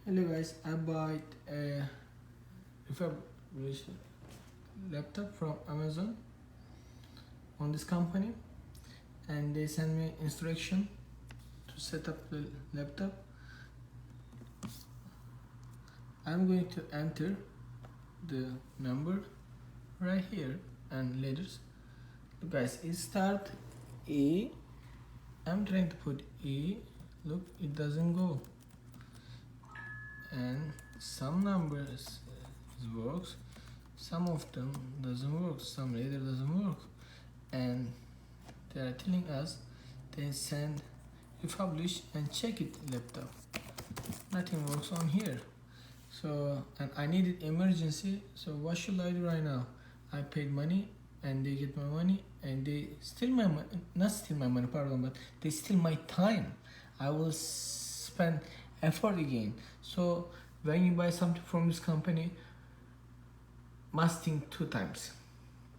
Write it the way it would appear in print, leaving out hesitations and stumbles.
Hello guys, I bought a refurbished laptop from Amazon on this company, and they send me instruction to set up the laptop. I'm going to enter the number right here and letters. Look guys, it start E. I'm trying to put E. Look, it doesn't go. And some numbers works, some of them doesn't work, some later doesn't work, and they are telling us they send republish and check it laptop. Nothing works on here. So, and I needed emergency, so what should I do right now? I paid money and they get my money and they steal my money, not steal my money, pardon, but they steal my time. I will spend effort again. So when you buy something from this company, must think 2 times.